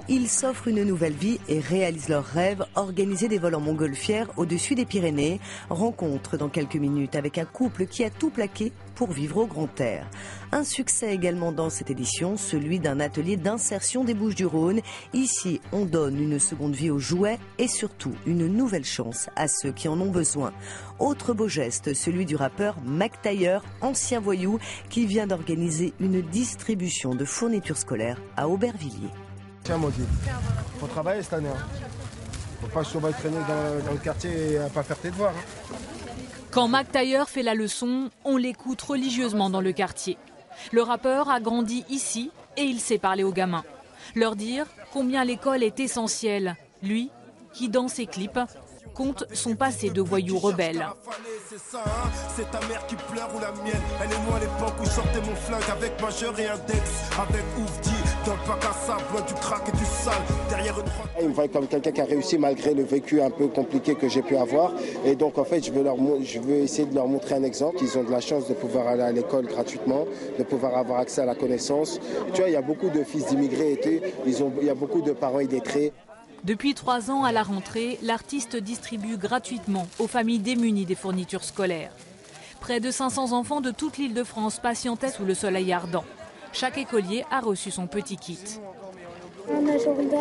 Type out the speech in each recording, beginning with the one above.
Ils s'offrent une nouvelle vie et réalisent leurs rêves, organiser des vols en montgolfière au-dessus des Pyrénées. Rencontre dans quelques minutes avec un couple qui a tout plaqué pour vivre au grand air. Un succès également dans cette édition, celui d'un atelier d'insertion des Bouches-du-Rhône. Ici, on donne une seconde vie aux jouets et surtout une nouvelle chance à ceux qui en ont besoin. Autre beau geste, celui du rappeur Mac Taylor, ancien voyou, qui vient d'organiser une distribution de fournitures scolaires à Aubervilliers. Tiens Maudit, faut travailler cette année. Faut pas se traîner dans le quartier et pas faire tes devoirs. Quand Mac Taylor fait la leçon, on l'écoute religieusement dans le quartier. Le rappeur a grandi ici et il sait parler aux gamins. Leur dire combien l'école est essentielle. Lui, qui dans ses clips, compte son passé de voyou rebelle. C'est ta mère qui pleure ou la mienne. Elle est moi à l'époque où je sortais mon flingue avec majeur et index. Avec Oufdi, dans le bac à sable, loin du crack et du sale. Derrière une droite. Ils me voient comme quelqu'un qui a réussi malgré le vécu un peu compliqué que j'ai pu avoir. Et donc en fait, je veux essayer de leur montrer un exemple. Ils ont de la chance de pouvoir aller à l'école gratuitement, de pouvoir avoir accès à la connaissance. Tu vois, il y a beaucoup de fils d'immigrés et il y a beaucoup de parents illettrés. Depuis 3 ans, à la rentrée, l'artiste distribue gratuitement aux familles démunies des fournitures scolaires. Près de 500 enfants de toute l'île de France patientaient sous le soleil ardent. Chaque écolier a reçu son petit kit. Un agenda,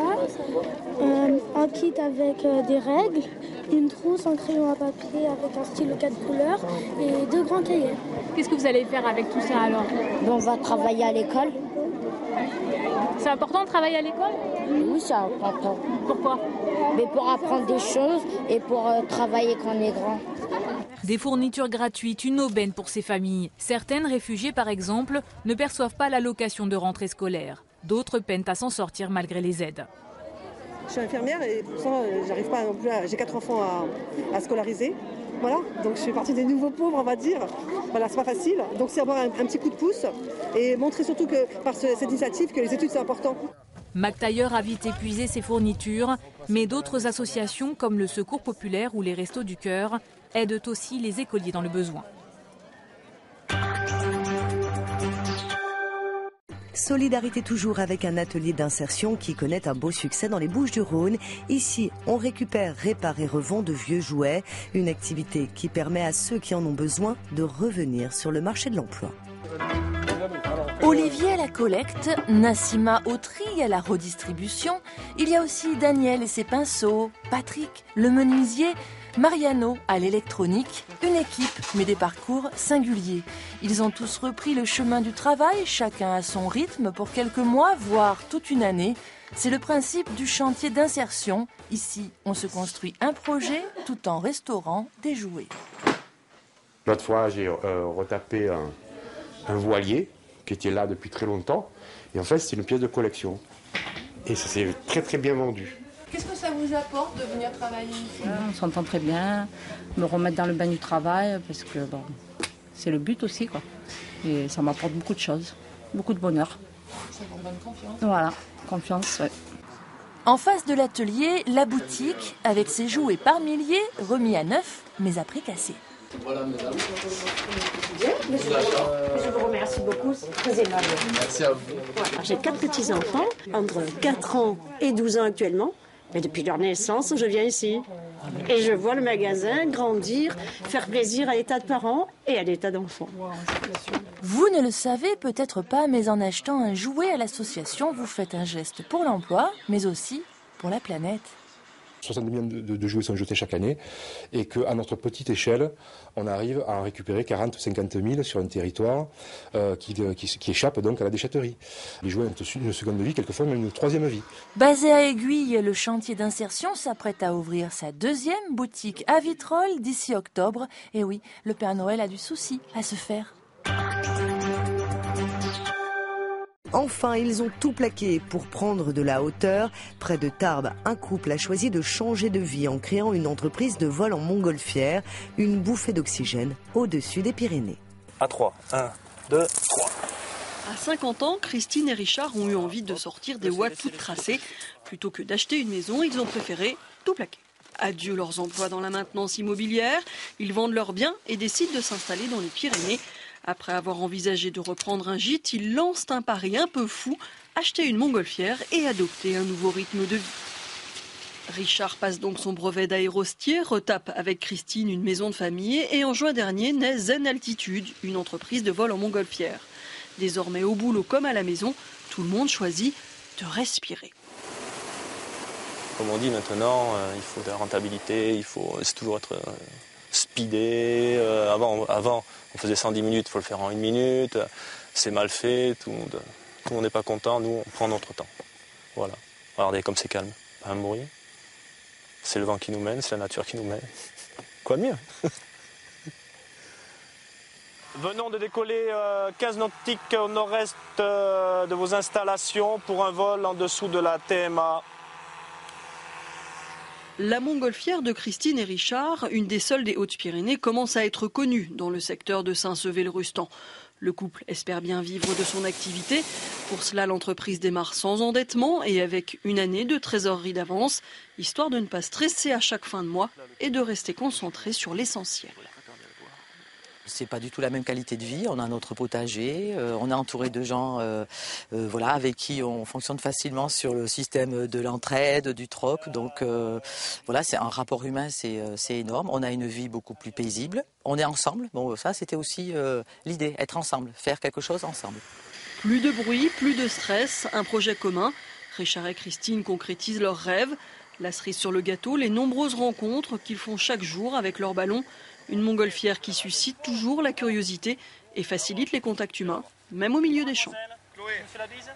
un kit avec des règles, une trousse, un crayon à papier avec un stylo 4 couleurs et 2 grands cahiers. Qu'est-ce que vous allez faire avec tout ça alors? On va travailler à l'école. C'est important de travailler à l'école? Oui, c'est important. Pourquoi? Mais pour apprendre des choses et pour travailler quand on est grand. Des fournitures gratuites, une aubaine pour ces familles. Certaines réfugiées, par exemple, ne perçoivent pas l'allocation de rentrée scolaire. D'autres peinent à s'en sortir malgré les aides. Je suis infirmière et pourtant j'arrive pas non plus j'ai 4 enfants à scolariser. Voilà, donc je fais partie des nouveaux pauvres, on va dire. Voilà, c'est pas facile. Donc c'est avoir un petit coup de pouce et montrer surtout que par cette initiative que les études c'est important. Mac Taylor a vite épuisé ses fournitures, mais d'autres associations comme le Secours populaire ou les Restos du Cœur aident aussi les écoliers dans le besoin. Solidarité toujours avec un atelier d'insertion qui connaît un beau succès dans les Bouches-du-Rhône. Ici, on récupère, répare et revend de vieux jouets. Une activité qui permet à ceux qui en ont besoin de revenir sur le marché de l'emploi. Olivier à la collecte, Nassima au tri à la redistribution. Il y a aussi Daniel et ses pinceaux, Patrick, le menuisier, Mariano à l'électronique. Une équipe, mais des parcours singuliers. Ils ont tous repris le chemin du travail, chacun à son rythme, pour quelques mois, voire toute une année. C'est le principe du chantier d'insertion. Ici, on se construit un projet tout en restaurant des jouets. L'autre fois, j'ai retapé un voilier qui était là depuis très longtemps. Et en fait, c'est une pièce de collection. Et ça s'est très très bien vendu. Qu'est-ce que ça vous apporte de venir travailler ici? On s'entend très bien, me remettre dans le bain du travail, parce que bon, c'est le but aussi, quoi. Et ça m'apporte beaucoup de choses, beaucoup de bonheur. Ça vous donne confiance. Voilà, confiance, ouais. En face de l'atelier, la boutique, avec ses jouets par milliers, remis à neuf, mais à prix cassé. Voilà, mesdames. Je vous remercie beaucoup, c'est très aimable. Merci à vous. J'ai 4 petits-enfants, entre 4 ans et 12 ans actuellement. Mais depuis leur naissance, je viens ici. Et je vois le magasin grandir, faire plaisir à l'état de parents et à l'état d'enfants. Vous ne le savez peut-être pas, mais en achetant un jouet à l'association, vous faites un geste pour l'emploi, mais aussi pour la planète. 60 millions de jouets sont jetés chaque année et qu'à notre petite échelle, on arrive à en récupérer 40 ou 50 000 sur un territoire qui échappe donc à la déchetterie. Les jouets ont une seconde vie, quelquefois même une troisième vie. Basé à Aiguille, le chantier d'insertion s'apprête à ouvrir sa 2e boutique à Vitrolles d'ici octobre. Et oui, le Père Noël a du souci à se faire. Enfin, ils ont tout plaqué pour prendre de la hauteur. Près de Tarbes, un couple a choisi de changer de vie en créant une entreprise de vol en montgolfière, une bouffée d'oxygène au-dessus des Pyrénées. À 3, 1, 2, 3. À 50 ans, Christine et Richard ont eu envie de sortir des voies toutes tracées. Plutôt que d'acheter une maison, ils ont préféré tout plaquer. Adieu leurs emplois dans la maintenance immobilière. Ils vendent leurs biens et décident de s'installer dans les Pyrénées. Après avoir envisagé de reprendre un gîte, ils lancent un pari un peu fou, acheter une montgolfière et adopter un nouveau rythme de vie. Richard passe donc son brevet d'aérostier, retape avec Christine une maison de famille et en juin dernier naît Zen Altitude, une entreprise de vol en montgolfière. Désormais au boulot comme à la maison, tout le monde choisit de respirer. Comme on dit maintenant, il faut de la rentabilité, c'est toujours être speedé. Avant, on faisait 110 minutes, il faut le faire en 1 minute. C'est mal fait, tout le monde n'est pas content, nous on prend notre temps. Voilà. Regardez comme c'est calme, pas un bruit. C'est le vent qui nous mène, c'est la nature qui nous mène. Quoi de mieux? Venons de décoller 15 nautiques au nord-est de vos installations pour un vol en dessous de la TMA. La montgolfière de Christine et Richard, une des seules des Hautes-Pyrénées, commence à être connue dans le secteur de Saint-Sevé-le-Rustan. Le couple espère bien vivre de son activité. Pour cela, l'entreprise démarre sans endettement et avec une année de trésorerie d'avance, histoire de ne pas stresser à chaque fin de mois et de rester concentré sur l'essentiel. C'est pas du tout la même qualité de vie. On a notre potager, on est entouré de gens avec qui on fonctionne facilement sur le système de l'entraide, du troc. Donc c'est un rapport humain, c'est énorme. On a une vie beaucoup plus paisible. On est ensemble. Bon, ça c'était aussi l'idée, être ensemble, faire quelque chose ensemble. Plus de bruit, plus de stress, un projet commun. Richard et Christine concrétisent leurs rêves. La cerise sur le gâteau, les nombreuses rencontres qu'ils font chaque jour avec leur ballon. Une montgolfière qui suscite toujours la curiosité et facilite les contacts humains, même au milieu des champs. Chloé, on fait la bise ?